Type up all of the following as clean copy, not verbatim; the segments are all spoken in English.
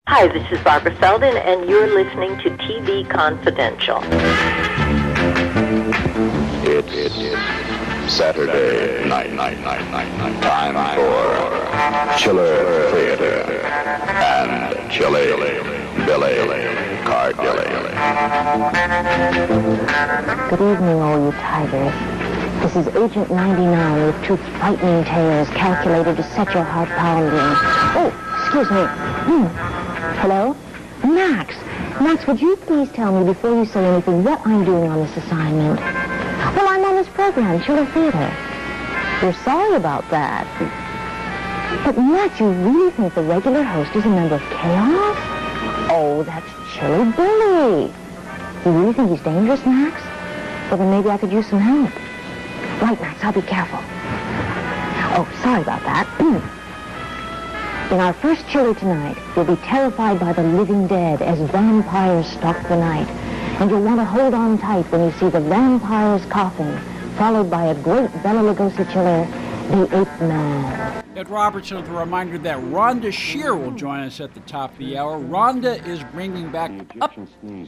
Hi, this is Barbara Feldon, and you're listening to TV Confidential. It's Saturday night. Time for Chilly Theater and Chilly Billy Cardille. Good evening, all you tigers. This is Agent 99 with two frightening tales calculated to set your heart pounding. Oh, excuse me. Hello? Max, would you please tell me before you say anything what I'm doing on this assignment? Well, I'm on this program, Chilly Theater. You're sorry about that. But Max, you really think the regular host is a member of Chaos? Oh, that's Chilly Billy. You really think he's dangerous, Max? Well, then maybe I could use some help. Right, Max, I'll be careful. Oh, sorry about that. In our first Chilly tonight, you'll be terrified by the living dead as vampires stalk the night. And you'll want to hold on tight when you see the vampire's coffin, followed by a great Bela Lugosi chiller, the Ape Man. Ed Robertson with a reminder that Rhonda Shear will join us at the top of the hour. Rhonda is bringing back Up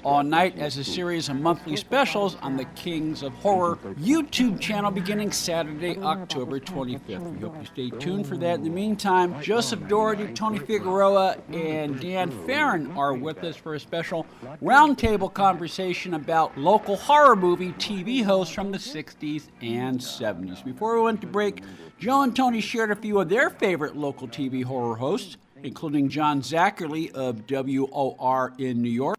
All Night as a series of monthly specials on the Kings of Horror YouTube channel beginning Saturday, October 25th. We hope you stay tuned for that. In the meantime, Joseph Dougherty, Tony Figueroa, and Dan Farren are with us for a special roundtable conversation about local horror movie TV hosts from the 60s and 70s. Before we went to break, Joe and Tony shared a few of their favorite local TV horror hosts, including John Zachary of WOR in New York,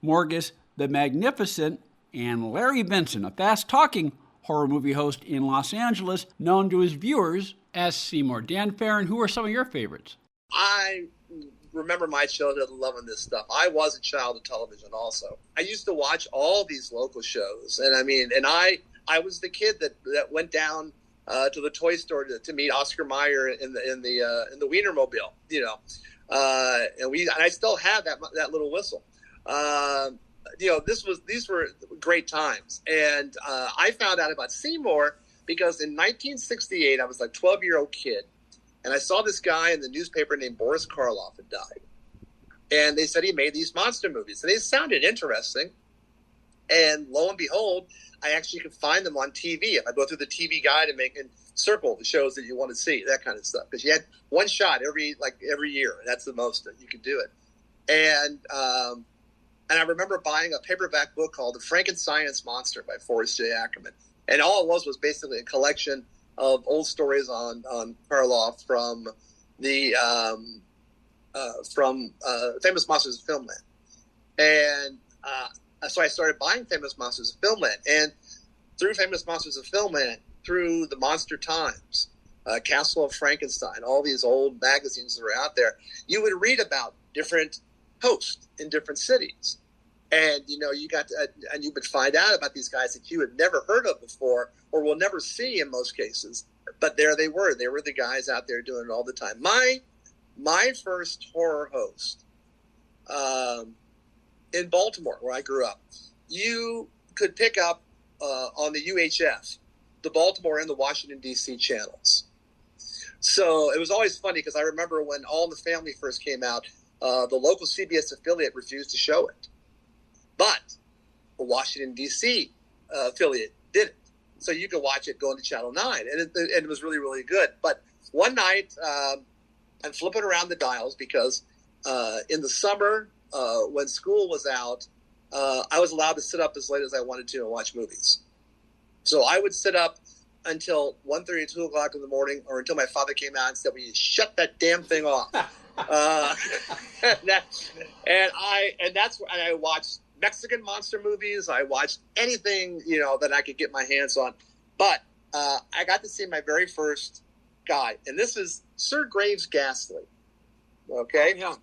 Morgus the Magnificent, and Larry Benson, a fast-talking horror movie host in Los Angeles, known to his viewers as Seymour. Dan Farren, who are some of your favorites? I remember my childhood loving this stuff. I was a child of television also. I used to watch all these local shows, and I was the kid that went down to the toy store to meet Oscar Mayer in the Wienermobile, you know, and I still have that little whistle. You know, these were great times, and I found out about Seymour because in 1968 I was like a 12-year-old kid, and I saw this guy in the newspaper named Boris Karloff had died, and they said he made these monster movies, and they sounded interesting, and lo and behold, I actually could find them on TV. If I go through the TV guide and circle the shows that you want to see, that kind of stuff. Because you had one shot every year. That's the most that you could do it. And I remember buying a paperback book called The Franken-Science Monster by Forrest J. Ackerman. And all it was basically a collection of old stories on Karloff from the Famous Monsters of Filmland. And so I started buying Famous Monsters of Filmland, and through Famous Monsters of Filmland, through the Monster Times, Castle of Frankenstein, all these old magazines that were out there, you would read about different hosts in different cities, and you know and you would find out about these guys that you had never heard of before, or will never see in most cases. But there they were the guys out there doing it all the time. My first horror host. In Baltimore, where I grew up, you could pick up on the UHF, the Baltimore and the Washington, D.C. channels. So it was always funny because I remember when All in the Family first came out, the local CBS affiliate refused to show it. But the Washington, D.C. Affiliate did it. So you could watch it going to Channel 9. And it was really, really good. But one night, I'm flipping around the dials because in the summer, when school was out, I was allowed to sit up as late as I wanted to and watch movies. So I would sit up until 1:30, 2 o'clock in the morning, or until my father came out and said, "Will you shut that damn thing off?" and I watched Mexican monster movies. I watched anything, you know, that I could get my hands on. But I got to see my very first guy, and this is Sir Graves Ghastley. Okay? Yeah.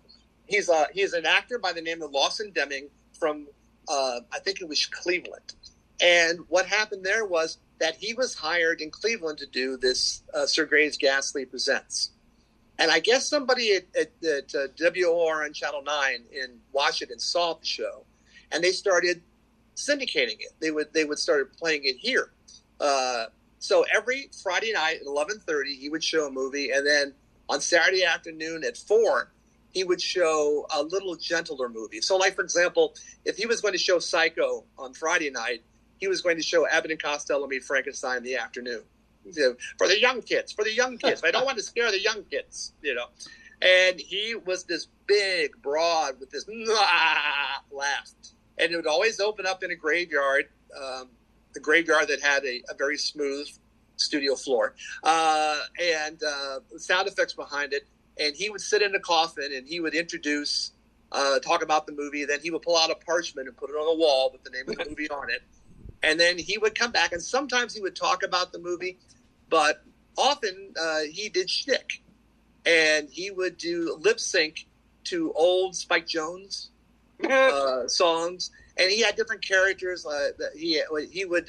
He's an actor by the name of Lawson Deming from, I think it was Cleveland. And what happened there was that he was hired in Cleveland to do this Sir Graves Ghastly Presents. And I guess somebody at WOR on Channel 9 in Washington saw the show, and they started syndicating it. They would start playing it here. So every Friday night at 11:30, he would show a movie, and then on Saturday afternoon at 4, he would show a little gentler movie. So, like, for example, if he was going to show Psycho on Friday night, he was going to show Abbott and Costello Meet Frankenstein in the afternoon. For the young kids. I don't want to scare the young kids, And he was this big, broad, with this laugh. And it would always open up in a graveyard, the graveyard that had a very smooth studio floor, and sound effects behind it. And he would sit in a coffin, and he would introduce, talk about the movie. Then he would pull out a parchment and put it on the wall with the name of the movie on it. And then he would come back, and sometimes he would talk about the movie, but often he did shtick. And he would do lip sync to old Spike Jones songs. And he had different characters. That he would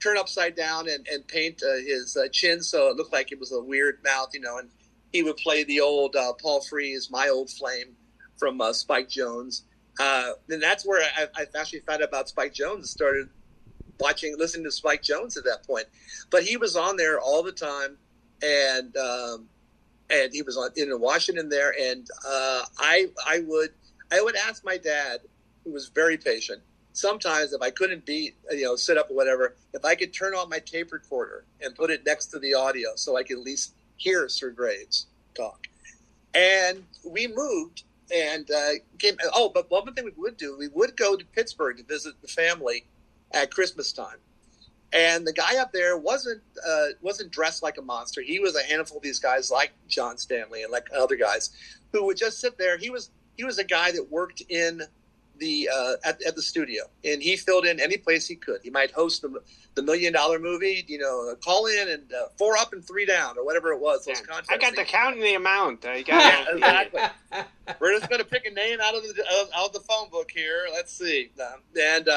turn upside down and paint his chin so it looked like it was a weird mouth, and he would play the old Paul Frees, My Old Flame, from Spike Jones. And that's where I actually found out about Spike Jones and started listening to Spike Jones at that point. But he was on there all the time, and he was in Washington there. And I would ask my dad, who was very patient, sometimes if I couldn't sit up or whatever, if I could turn on my tape recorder and put it next to the audio so I could at least hear Sir Graves talk. And we moved and came. Oh, but one thing we would do, we would go to Pittsburgh to visit the family at Christmas time. And the guy up there wasn't dressed like a monster. He was a handful of these guys like John Stanley and like other guys who would just sit there. He was a guy that worked in the at the studio, and he filled in any place he could. He might host the $1 Million Movie, call in and 4 up and 3 down or whatever it was. Those contests. I got to count the amount. Exactly. We're just going to pick a name out of the phone book here. Let's see. And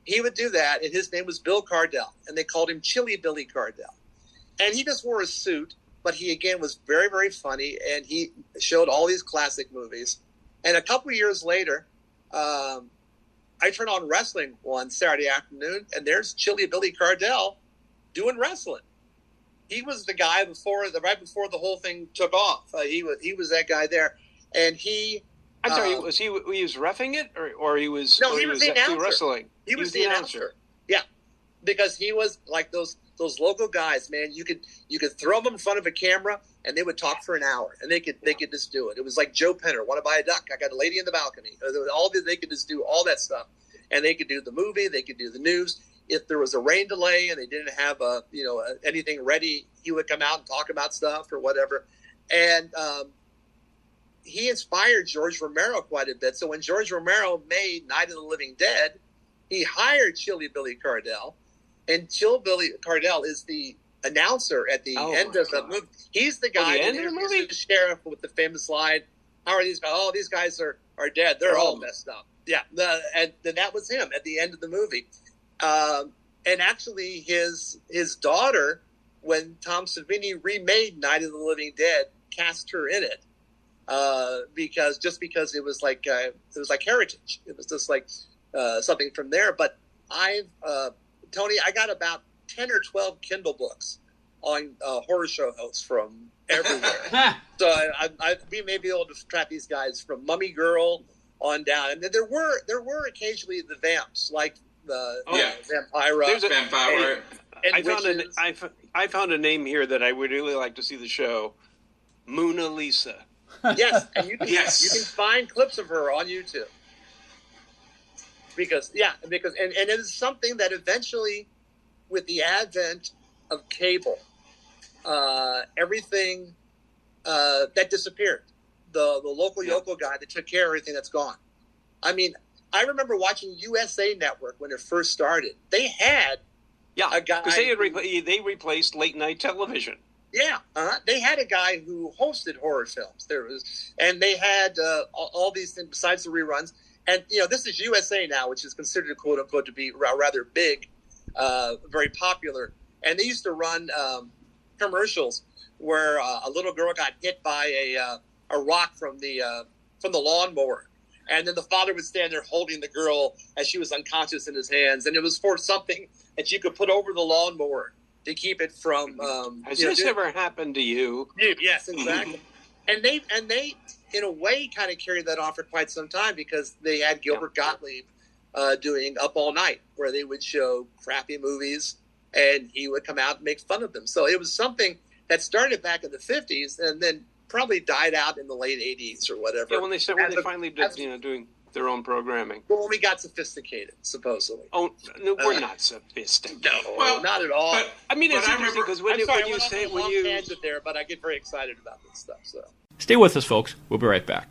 he would do that, and his name was Bill Cardille, and they called him Chilly Billy Cardille. And he just wore a suit, but he, again, was very, very funny, and he showed all these classic movies. And a couple of years later, I turned on wrestling one Saturday afternoon, and there's Chilly Billy Cardille doing wrestling. He was the guy right before the whole thing took off. He was that guy there, and he. I'm sorry, was he reffing it, or he was? No, he was the announcer. Wrestling. He was the announcer. Yeah, because he was like those local guys, man. You could throw them in front of a camera, and they would talk for an hour, and they could just do it. It was like Joe Penner, want to buy a duck? I got a lady in the balcony. They could just do all that stuff, and they could do the movie, they could do the news. If there was a rain delay and they didn't have anything ready, he would come out and talk about stuff or whatever. And he inspired George Romero quite a bit. So when George Romero made Night of the Living Dead, he hired Chilly Billy Cardille, and Chilly Billy Cardille is the announcer at the end of the movie. He's the guy that introduces the sheriff with the famous line, "How are these guys? Oh, these guys are dead. They're all messed up." Yeah, and that was him at the end of the movie. And actually, his daughter, when Tom Savini remade Night of the Living Dead, cast her in it because it was like heritage. It was just like something from there. But Tony, I got about 10 or 12 Kindle books on horror show hosts from everywhere. So we may be able to track these guys from Mummy Girl on down. And there were occasionally the vamps, like the Vampira. There's a Vampire. And I found a name here that I would really like to see the show. Moona Lisa. Yes, and you can find clips of her on YouTube. Because it is something that eventually, with the advent of cable, everything that disappeared. The local Yoko guy that took care of everything that's gone. I mean, I remember watching USA Network when it first started. They had a guy because they replaced late night television. Yeah, they had a guy who hosted horror films. And they had all these things besides the reruns. And this is USA now, which is considered quote unquote to be rather big, very popular. And they used to run commercials where a little girl got hit by a rock from the lawnmower, and then the father would stand there holding the girl as she was unconscious in his hands, and it was for something that you could put over the lawnmower to keep it from. Has this ever happened to you? Yes, exactly. And they, in a way, kind of carried that on for quite some time because they had Gilbert Gottlieb doing Up All Night, where they would show crappy movies, and he would come out and make fun of them. So it was something that started back in the 50s and then probably died out in the late 80s or whatever. Yeah, when they finally did, doing their own programming. Well, when we got sophisticated, supposedly. Oh, no, we're not sophisticated. No, well, not at all. But, I mean, it's interesting because when you tangent there, but I get very excited about this stuff. So stay with us, folks. We'll be right back.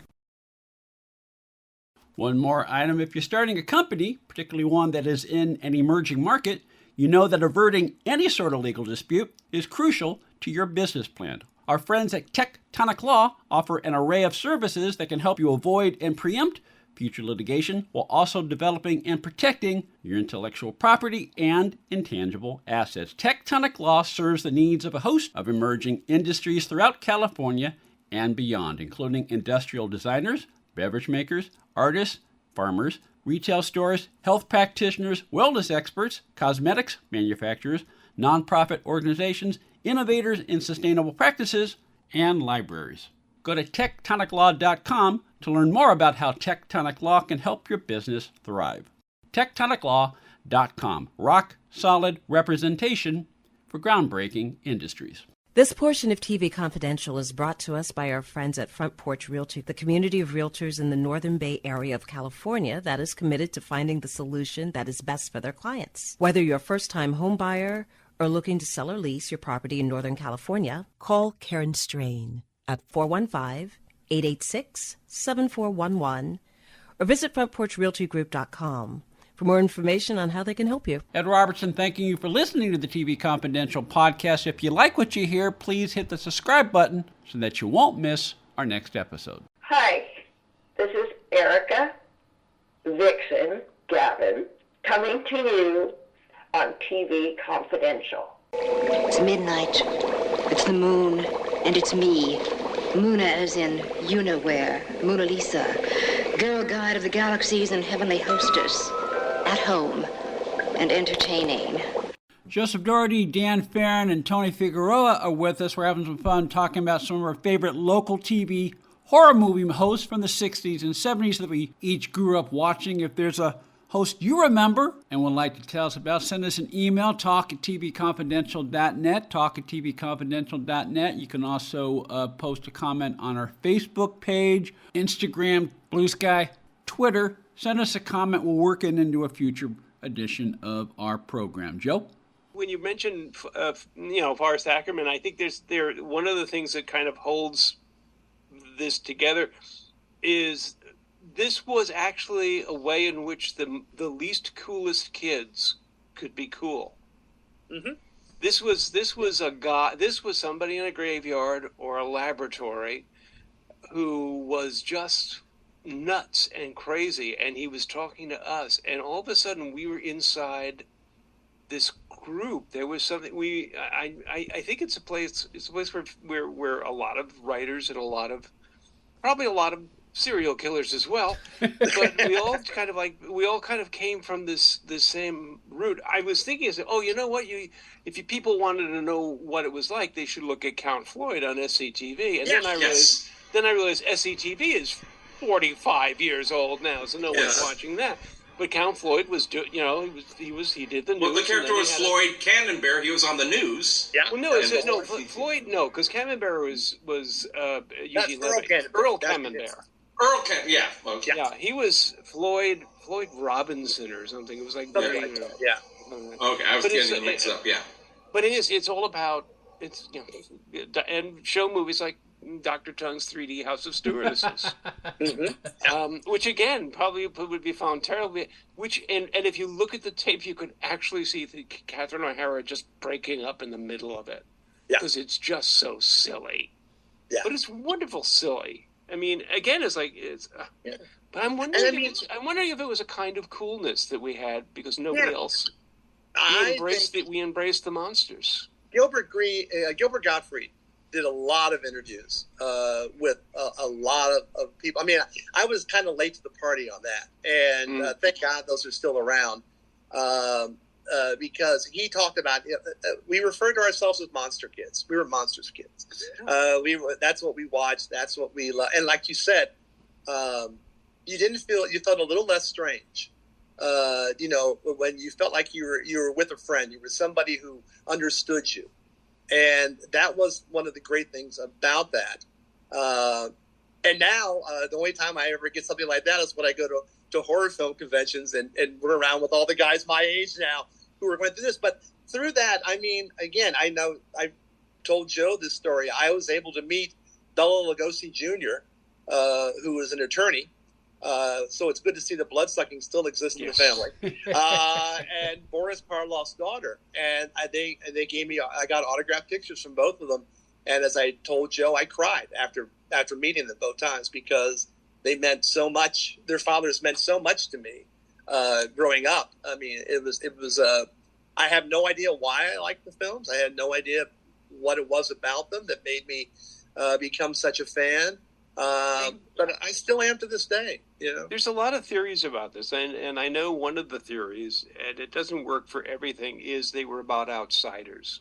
One more item. If you're starting a company, particularly one that is in an emerging market, you know that averting any sort of legal dispute is crucial to your business plan. Our friends at Tectonic Law offer an array of services that can help you avoid and preempt future litigation while also developing and protecting your intellectual property and intangible assets. Tectonic Law serves the needs of a host of emerging industries throughout California and beyond, including industrial designers, beverage makers, artists, farmers, retail stores, health practitioners, wellness experts, cosmetics manufacturers, nonprofit organizations, innovators in sustainable practices, and libraries. Go to tectoniclaw.com to learn more about how Tectonic Law can help your business thrive. tectoniclaw.com. Rock solid representation for groundbreaking industries. This portion of TV Confidential is brought to us by our friends at Front Porch Realty, the community of realtors in the Northern Bay Area of California that is committed to finding the solution that is best for their clients. Whether you're a first-time home buyer or looking to sell or lease your property in Northern California, call Karen Strain at 415-886-7411 or visit frontporchrealtygroup.com for more information on how they can help you. Ed Robertson, thanking you for listening to the TV Confidential podcast. If you like what you hear, please hit the subscribe button so that you won't miss our next episode. Hi, this is Erica, Vixen, Gavin, coming to you on TV Confidential. It's midnight. It's the moon, and it's me. Moona as in you-know-where. Moona Lisa, girl guide of the galaxies and heavenly hostess. At home and entertaining. Joseph Dougherty, Dan Farren, and Tony Figueroa are with us. We're having some fun talking about some of our favorite local TV horror movie hosts from the 60s and 70s that we each grew up watching. If there's a host you remember and would like to tell us about, send us an email, talk@tvconfidential.net, talk@tvconfidential.net. You can also post a comment on our Facebook page, Instagram, Blue Sky, Twitter. Send us a comment. We'll work it into a future edition of our program. Joe? When you mentioned, Forrest Ackerman, I think one of the things that kind of holds this together is this was actually a way in which the least coolest kids could be cool. Mm-hmm. This was somebody in a graveyard or a laboratory who was just nuts and crazy, and he was talking to us, and all of a sudden we were inside this group. There was something I think it's a place where a lot of writers and probably a lot of serial killers as well, but we all kind of came from this same root. I was thinking, you know what, if people wanted to know what it was like, they should look at Count Floyd on SCTV, and then I realized SCTV is 45 years old now, so no one's watching that. But Count Floyd was he did the news. Well, the character was Floyd Cannonbear. He was on the news. Yeah. Well, Floyd, because Cannonbear was Eugene Levy. Earl Cannonbear. Yeah. Okay. Yeah, he was Floyd Robinson or something. It was like Okay, I was getting mixed up. Yeah. But it's all about and show movies like Dr. Tongue's 3D House of Stewardesses, which again probably would be found terrible. And if you look at the tape, you can actually see Catherine O'Hara just breaking up in the middle of it because it's just so silly. Yeah. But it's wonderful silly. I mean, again, But I'm wondering. I'm wondering if it was a kind of coolness that we had because nobody else. We embraced the monsters. Gilbert Gottfried did a lot of interviews with a lot of people. I mean, I was kind of late to the party on that, and thank God those are still around. because he talked about we referred to ourselves as monster kids. We were monsters kids. That's what we watched. That's what we loved. And like you said, you felt a little less strange. When you felt like you were with a friend, you were somebody who understood you, and that was one of the great things about that. And now, the only time I ever get something like that is when I go to horror film conventions and we're around with all the guys my age now who are going through this. But through that, I mean, again, I know I told Joe this story. I was able to meet Bela Lugosi Jr., who was an attorney. So it's good to see the bloodsucking still exists in the family. And Boris Karloff's daughter. And they gave me, I got autographed pictures from both of them. And as I told Joe, I cried after meeting them both times because they meant so much. Their fathers meant so much to me growing up. I mean, it was. I have no idea why I liked the films. I had no idea what it was about them that made me become such a fan. But I still am to this day. There's a lot of theories about this, and I know one of the theories, and it doesn't work for everything, is they were about outsiders.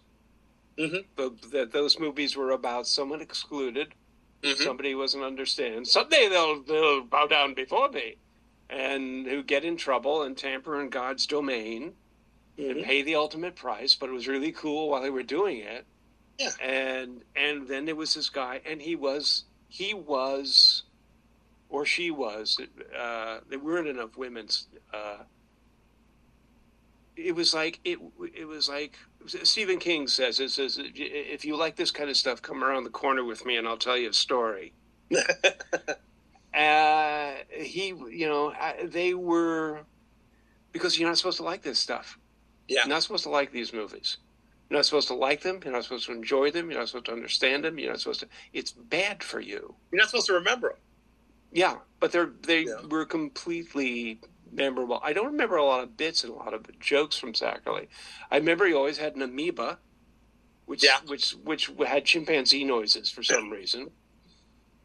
Mm-hmm. That those movies were about someone excluded. Mm-hmm. Somebody who doesn't understand. Someday they'll bow down before me, and who get in trouble and tamper in God's domain, and pay the ultimate price. But it was really cool while they were doing it. Yeah. And then there was this guy, and he was, or she was. There weren't enough women's. It was like Stephen King says, it says, if you like this kind of stuff, come around the corner with me and I'll tell you a story. They were, because you're not supposed to like this stuff. Yeah. You're not supposed to like these movies. You're not supposed to like them. You're not supposed to enjoy them. You're not supposed to understand them. You're not supposed to, it's bad for you. You're not supposed to remember them. Yeah, but they were completely memorable. I don't remember a lot of bits and a lot of jokes from Zachary. I remember he always had an amoeba, which had chimpanzee noises for some reason.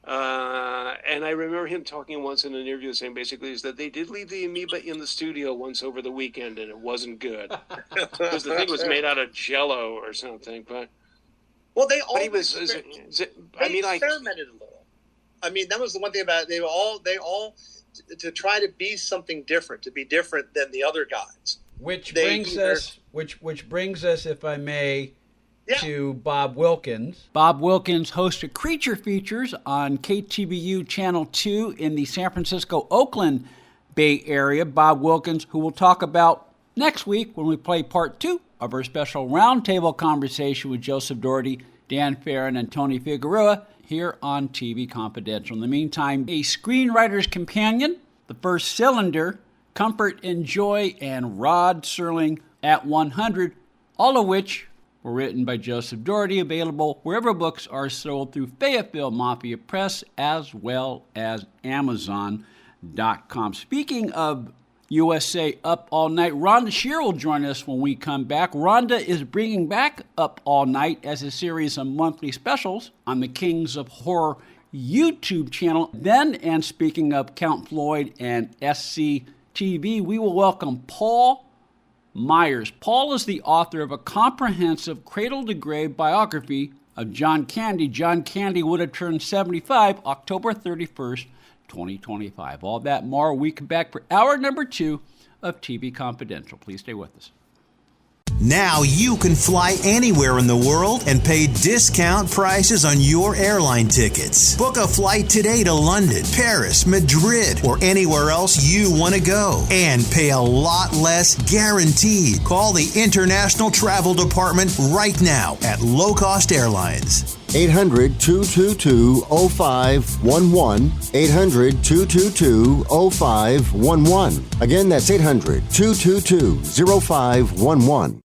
And I remember him talking once in an interview saying basically is that they did leave the amoeba in the studio once over the weekend and it wasn't good because the thing was made out of Jello or something. But they all experimented a little. I mean, that was the one thing about it. They all to try to be something different, to be different than the other guys. Which brings us, if I may, to Bob Wilkins. Bob Wilkins hosts Creature Features on KTBU Channel 2 in the San Francisco, Oakland Bay Area. Bob Wilkins, who we'll talk about next week when we play part 2 of our special roundtable conversation with Joseph Dougherty, Dan Farren, and Tony Figueroa here on TV Confidential. In the meantime, A Screenwriter's Companion, The First Cylinder, Comfort and Joy, and Rod Serling at 100, all of which were written by Joseph Dougherty, available wherever books are sold through Fayetteville Mafia Press as well as Amazon.com. Speaking of USA Up All Night, Rhonda Shear will join us when we come back. Rhonda is bringing back Up All Night as a series of monthly specials on the Kings of Horror YouTube channel. Then, and speaking of Count Floyd and SCTV, we will welcome Paul Myers. Paul is the author of a comprehensive cradle-to-grave biography of John Candy. John Candy would have turned 75 October 31st, 2025. All that more. We come back for hour number 2 of TV Confidential. Please stay with us. Now you can fly anywhere in the world and pay discount prices on your airline tickets. Book a flight today to London, Paris, Madrid, or anywhere else you want to go. And pay a lot less guaranteed. Call the International Travel Department right now at Low Cost Airlines. 800-222-0511. 800-222-0511. Again, that's 800-222-0511.